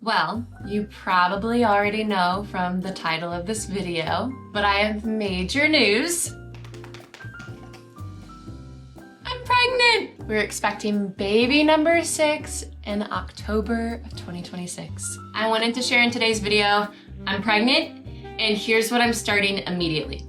Well, you probably already know from the title of this video, but I have major news. I'm pregnant! We're expecting baby number 6 in October of 2026. I wanted to share in today's video, I'm pregnant, and here's what I'm starting immediately.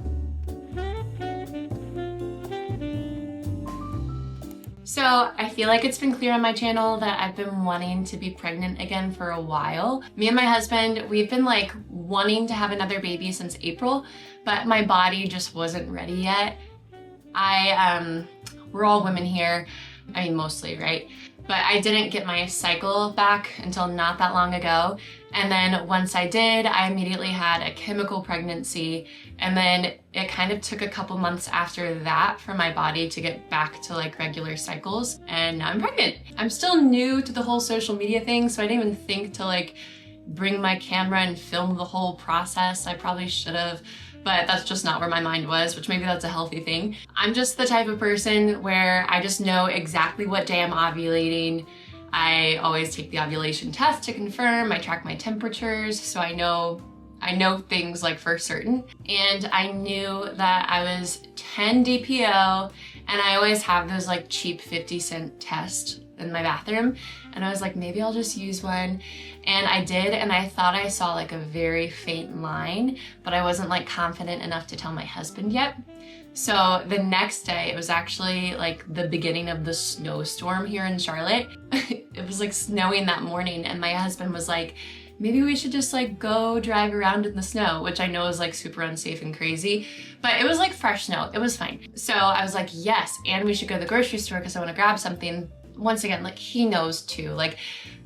So I feel like it's been clear on my channel that I've been wanting to be pregnant again for a while. Me and my husband, we've been like wanting to have another baby since April, but my body just wasn't ready yet. We're all women here, I mean mostly, right? But I didn't get my cycle back until not that long ago. And then once I did, I immediately had a chemical pregnancy. And then it kind of took a couple months after that for my body to get back to like regular cycles. And now I'm pregnant. I'm still new to the whole social media thing, so I didn't even think to like bring my camera and film the whole process. I probably should have, but that's just not where my mind was, which maybe that's a healthy thing. I'm just the type of person where I just know exactly what day I'm ovulating. I always take the ovulation test to confirm. I track my temperatures, so I know things like for certain. And I knew that I was 10 DPO, and I always have those like cheap 50-cent tests in my bathroom. And I was like, maybe I'll just use one. And I did, and I thought I saw like a very faint line, but I wasn't like confident enough to tell my husband yet. So the next day, it was actually like the beginning of the snowstorm here in Charlotte. It was like snowing that morning, and my husband was like, maybe we should just like go drive around in the snow, which I know is like super unsafe and crazy, but it was like fresh snow. It was fine. So I was like, yes, and we should go to the grocery store because I want to grab something. Once again, like he knows too. Like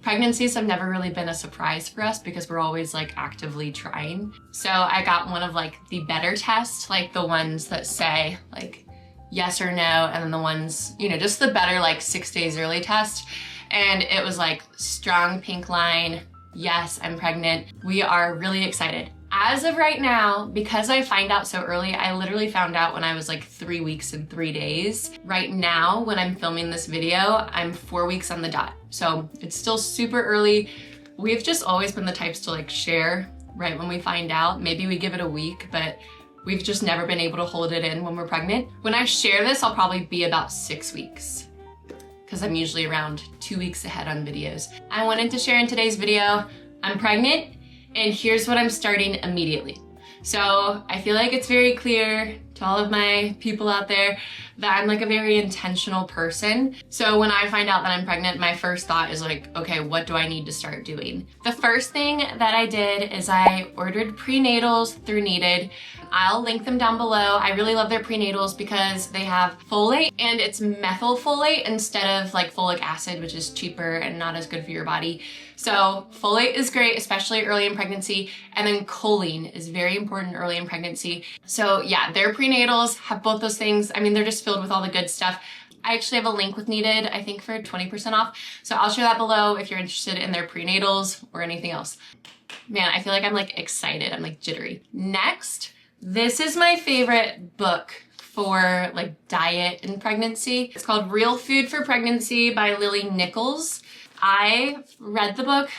pregnancies have never really been a surprise for us because we're always like actively trying. So I got one of like the better tests, like the ones that say like yes or no, and then the ones, you know, just the better like 6 days early test. And it was like strong pink line. Yes, I'm pregnant. We are really excited. As of right now, because I find out so early, I literally found out when I was like 3 weeks and 3 days. Right now, when I'm filming this video, I'm 4 weeks on the dot. So it's still super early. We've just always been the types to like share right when we find out. Maybe we give it a week, but we've just never been able to hold it in when we're pregnant. When I share this, I'll probably be about 6 weeks, because I'm usually around 2 weeks ahead on videos. I wanted to share in today's video, I'm pregnant, and here's what I'm starting immediately. So I feel like it's very clear to all of my people out there that I'm like a very intentional person. So when I find out that I'm pregnant, my first thought is like, okay, what do I need to start doing? The first thing that I did is I ordered prenatals through Needed. I'll link them down below. I really love their prenatals because they have folate, and it's methylfolate instead of like folic acid, which is cheaper and not as good for your body. So folate is great, especially early in pregnancy. And then choline is very important early in pregnancy. So yeah, their prenatals have both those things. I mean, they're just filled with all the good stuff. I actually have a link with Needed, I think for 20% off. So I'll share that below if you're interested in their prenatals or anything else. Man, I feel like I'm like excited. I'm like jittery. Next, this is my favorite book for like diet and pregnancy. It's called Real Food for Pregnancy by Lily Nichols. I read the book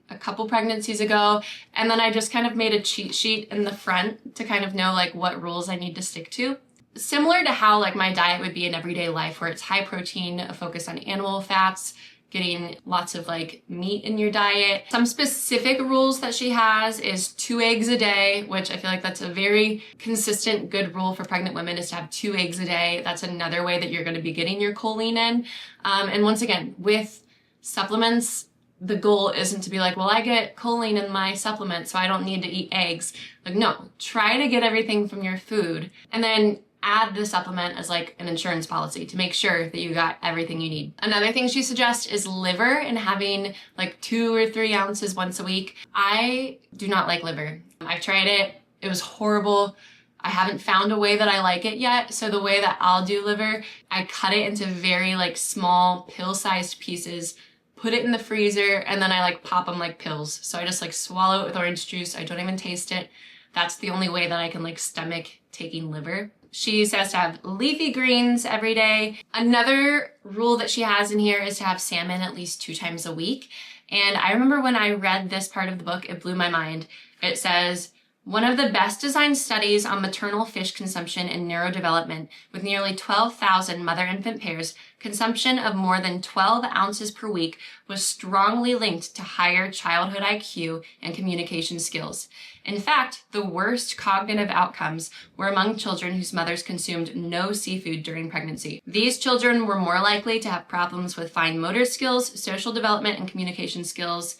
a couple pregnancies ago, and then I just kind of made a cheat sheet in the front to kind of know like what rules I need to stick to. Similar to how like my diet would be in everyday life, where it's high protein, a focus on animal fats, getting lots of like meat in your diet. Some specific rules that she has is 2 eggs a day, which I feel like that's a very consistent good rule for pregnant women, is to have 2 eggs a day. That's another way that you're going to be getting your choline in. And once again, with supplements, the goal isn't to be like, well, I get choline in my supplement, so I don't need to eat eggs. Like, no, try to get everything from your food, and then add the supplement as like an insurance policy to make sure that you got everything you need. Another thing she suggests is liver, and having like 2 or 3 ounces once a week. I do not like liver. I've tried it. It was horrible. I haven't found a way that I like it yet. So the way that I'll do liver, I cut it into very like small pill-sized pieces, put it in the freezer, and then I like pop them like pills. So I just like swallow it with orange juice. I don't even taste it. That's the only way that I can like stomach taking liver. She says to have leafy greens every day. Another rule that she has in here is to have salmon at least 2 times a week. And I remember when I read this part of the book, it blew my mind. It says, one of the best designed studies on maternal fish consumption and neurodevelopment, with nearly 12,000 mother-infant pairs, consumption of more than 12 ounces per week was strongly linked to higher childhood IQ and communication skills. In fact, the worst cognitive outcomes were among children whose mothers consumed no seafood during pregnancy. These children were more likely to have problems with fine motor skills, social development, and communication skills,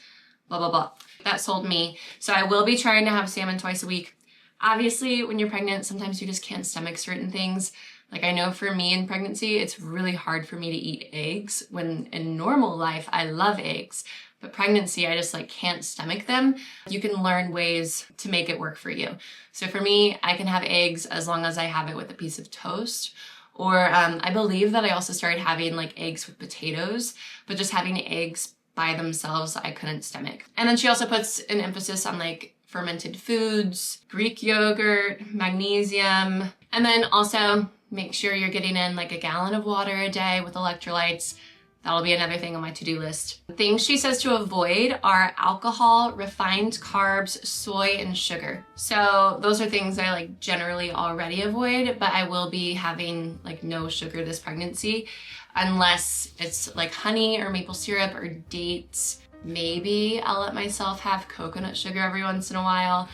blah, blah, blah. That sold me. So I will be trying to have salmon twice a week. Obviously, when you're pregnant, sometimes you just can't stomach certain things. Like I know for me in pregnancy, it's really hard for me to eat eggs when in normal life, I love eggs. But pregnancy, I just can't stomach them. You can learn ways to make it work for you. So for me, I can have eggs as long as I have it with a piece of toast. Or I believe that I also started having eggs with potatoes, but just having eggs by themselves, I couldn't stomach. And then she also puts an emphasis on fermented foods, Greek yogurt, magnesium, and then also make sure you're getting in a gallon of water a day with electrolytes. That'll be another thing on my to-do list. Things she says to avoid are alcohol, refined carbs, soy, and sugar. So those are things I generally already avoid, but I will be having no sugar this pregnancy, unless it's honey or maple syrup or dates. Maybe I'll let myself have coconut sugar every once in a while,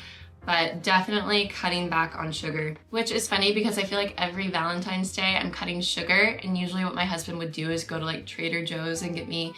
but definitely cutting back on sugar, which is funny because I feel every Valentine's Day I'm cutting sugar, and usually what my husband would do is go to Trader Joe's and get me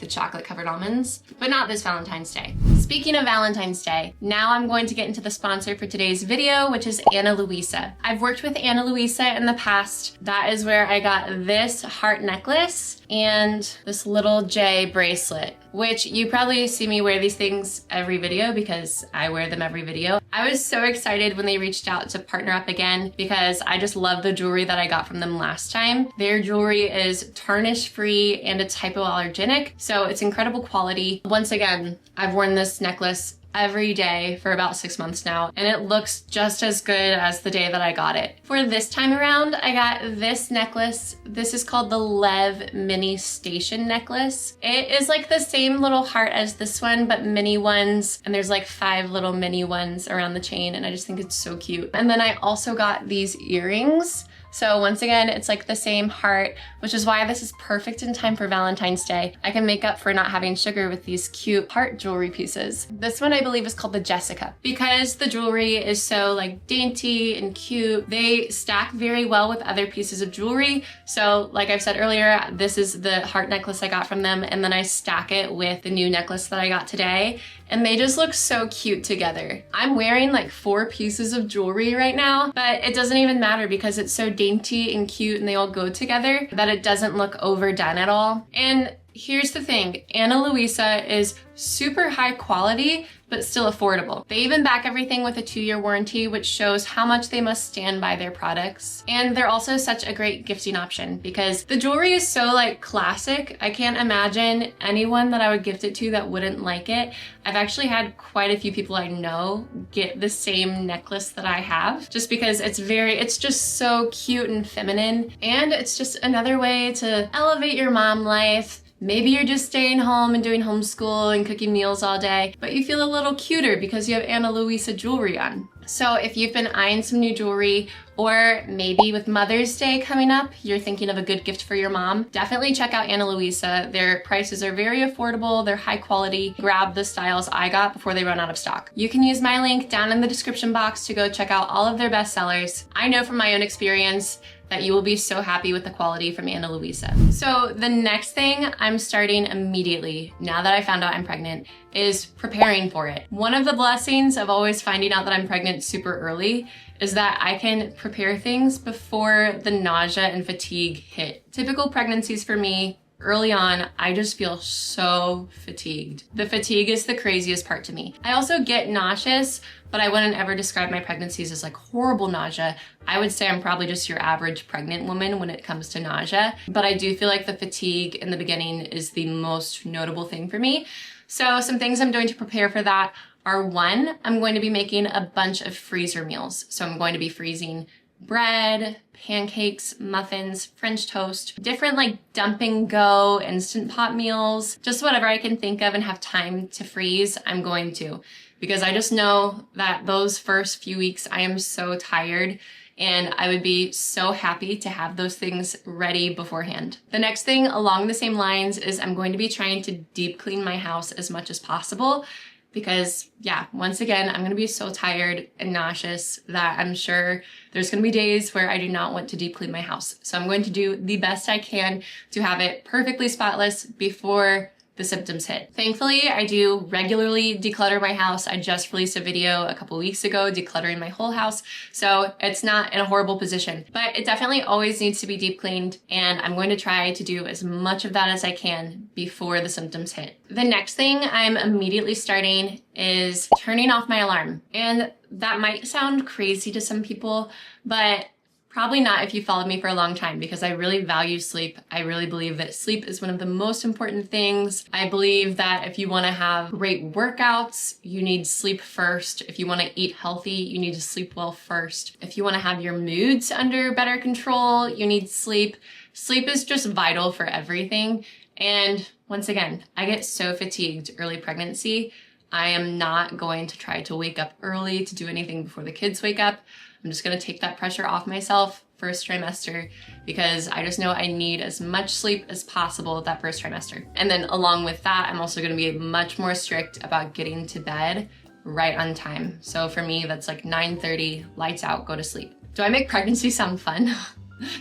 the chocolate covered almonds, but not this Valentine's Day. Speaking of Valentine's Day, now I'm going to get into the sponsor for today's video, which is Ana Luisa. I've worked with Ana Luisa in the past. That is where I got this heart necklace and this little J bracelet, which you probably see me wear these things every video because I wear them every video. I was so excited when they reached out to partner up again because I just love the jewelry that I got from them last time. Their jewelry is tarnish free and it's hypoallergenic, so it's incredible quality. Once again, I've worn this necklace every day for about 6 months now, and it looks just as good as the day that I got it. For this time around, I got this necklace. This is called the Lev Mini Station necklace. It is the same little heart as this one, but mini ones, and there's 5 little mini ones around the chain, and I just think it's so cute. And then I also got these earrings. So once again, it's the same heart, which is why this is perfect in time for Valentine's Day. I can make up for not having sugar with these cute heart jewelry pieces. This one I believe is called the Jessica. Because the jewelry is so dainty and cute, they stack very well with other pieces of jewelry. So like I've said earlier, this is the heart necklace I got from them, and then I stack it with the new necklace that I got today, and they just look so cute together. I'm wearing 4 pieces of jewelry right now, but it doesn't even matter because it's so dainty and cute and they all go together that it doesn't look overdone at all. And here's the thing, Ana Luisa is super high quality, but still affordable. They even back everything with a 2-year warranty, which shows how much they must stand by their products. And they're also such a great gifting option because the jewelry is so classic. I can't imagine anyone that I would gift it to that wouldn't like it. I've actually had quite a few people I know get the same necklace that I have, just because it's just so cute and feminine. And it's just another way to elevate your mom life. Maybe you're just staying home and doing homeschool and cooking meals all day, but you feel a little cuter because you have Ana Luisa jewelry on. So if you've been eyeing some new jewelry, or maybe with Mother's Day coming up, you're thinking of a good gift for your mom, definitely check out Ana Luisa. Their prices are very affordable, they're high quality. Grab the styles I got before they run out of stock. You can use my link down in the description box to go check out all of their best sellers. I know from my own experience that you will be so happy with the quality from Ana Luisa. So the next thing I'm starting immediately, now that I found out I'm pregnant, is preparing for it. One of the blessings of always finding out that I'm pregnant super early is that I can prepare things before the nausea and fatigue hit. Typical pregnancies for me, early on, I just feel so fatigued. The fatigue is the craziest part to me. I also get nauseous, but I wouldn't ever describe my pregnancies as horrible nausea. I would say I'm probably just your average pregnant woman when it comes to nausea, but I do feel the fatigue in the beginning is the most notable thing for me. So some things I'm doing to prepare for that are, 1, I'm going to be making a bunch of freezer meals. So I'm going to be freezing bread, pancakes, muffins, French toast, different like dump and go instant pot meals, just whatever I can think of and have time to freeze, I'm going to. Because I just know that those first few weeks I am so tired, and I would be so happy to have those things ready beforehand. The next thing along the same lines is I'm going to be trying to deep clean my house as much as possible, because yeah, once again, I'm gonna be so tired and nauseous that I'm sure there's gonna be days where I do not want to deep clean my house. So I'm going to do the best I can to have it perfectly spotless before the symptoms hit. Thankfully, I do regularly declutter my house. I just released a video a couple weeks ago decluttering my whole house, so it's not in a horrible position. But it definitely always needs to be deep cleaned, and I'm going to try to do as much of that as I can before the symptoms hit. The next thing I'm immediately starting is turning off my alarm. And that might sound crazy to some people, but probably not if you followed me for a long time, because I really value sleep. I really believe that sleep is one of the most important things. I believe that if you want to have great workouts, you need sleep first. If you want to eat healthy, you need to sleep well first. If you want to have your moods under better control, you need sleep. Sleep is just vital for everything. And once again, I get so fatigued early pregnancy. I am not going to try to wake up early to do anything before the kids wake up. I'm just gonna take that pressure off myself first trimester, because I just know I need as much sleep as possible that first trimester. And then along with that, I'm also gonna be much more strict about getting to bed right on time. So for me, that's like 9:30, lights out, go to sleep. Do I make pregnancy sound fun?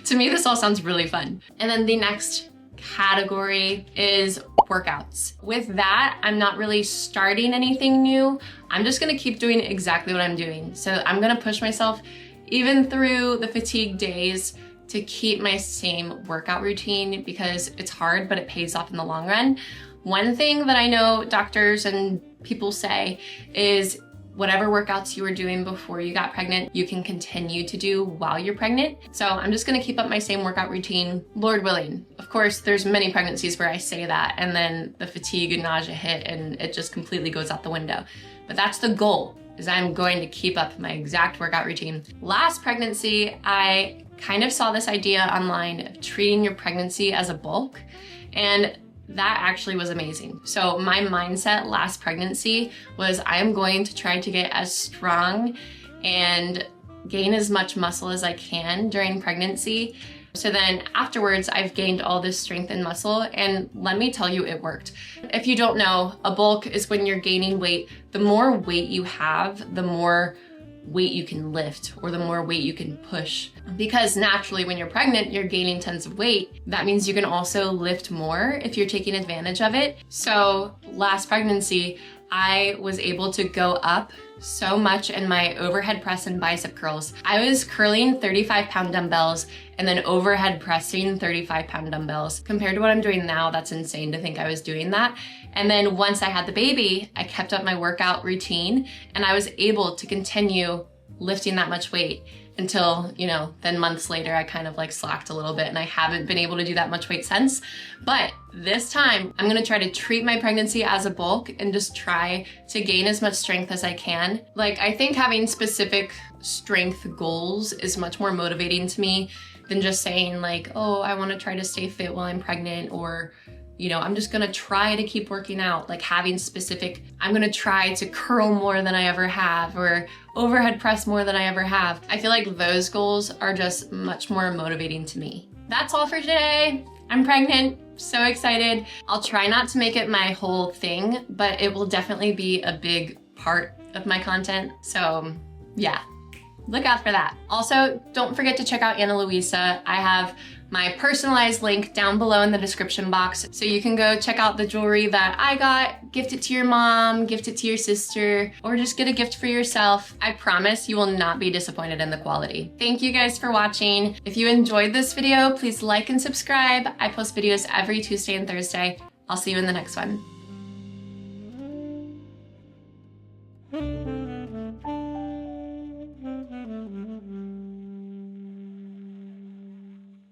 To me, this all sounds really fun. And then the next category is workouts. With that, I'm not really starting anything new. I'm just gonna keep doing exactly what I'm doing. So I'm gonna push myself even through the fatigue days to keep my same workout routine, because it's hard, but it pays off in the long run. One thing that I know doctors and people say is whatever workouts you were doing before you got pregnant, you can continue to do while you're pregnant. So I'm just gonna keep up my same workout routine, Lord willing. Of course, there's many pregnancies where I say that and then the fatigue and nausea hit and it just completely goes out the window. But that's the goal, is I'm going to keep up my exact workout routine. Last pregnancy, I kind of saw this idea online of treating your pregnancy as a bulk, and that actually was amazing. So my mindset last pregnancy was I am going to try to get as strong and gain as much muscle as I can during pregnancy. So then afterwards, I've gained all this strength and muscle, and let me tell you, it worked. If you don't know, a bulk is when you're gaining weight. The more weight you have, the more weight you can lift, or the more weight you can push. Because naturally when you're pregnant, you're gaining tons of weight. That means you can also lift more if you're taking advantage of it. So last pregnancy, I was able to go up so much in my overhead press and bicep curls. I was curling 35-pound dumbbells and then overhead pressing 35-pound dumbbells. Compared to what I'm doing now, that's insane to think I was doing that. And then once I had the baby, I kept up my workout routine and I was able to continue lifting that much weight until, then months later, I kind of like slacked a little bit and I haven't been able to do that much weight since. But this time, I'm gonna try to treat my pregnancy as a bulk and just try to gain as much strength as I can. Like, I think having specific strength goals is much more motivating to me than just saying like, oh, I wanna try to stay fit while I'm pregnant, or I'm just gonna try to keep working out. Like having specific, I'm gonna try to curl more than I ever have, or overhead press more than I ever have. I feel like those goals are just much more motivating to me. That's all for today. I'm pregnant, so excited. I'll try not to make it my whole thing, but it will definitely be a big part of my content. So yeah, look out for that. Also, don't forget to check out Ana Luisa. I have my personalized link down below in the description box, so you can go check out the jewelry that I got, gift it to your mom, gift it to your sister, or just get a gift for yourself. I promise you will not be disappointed in the quality. Thank you guys for watching. If you enjoyed this video, please like and subscribe. I post videos every Tuesday and Thursday. I'll see you in the next one.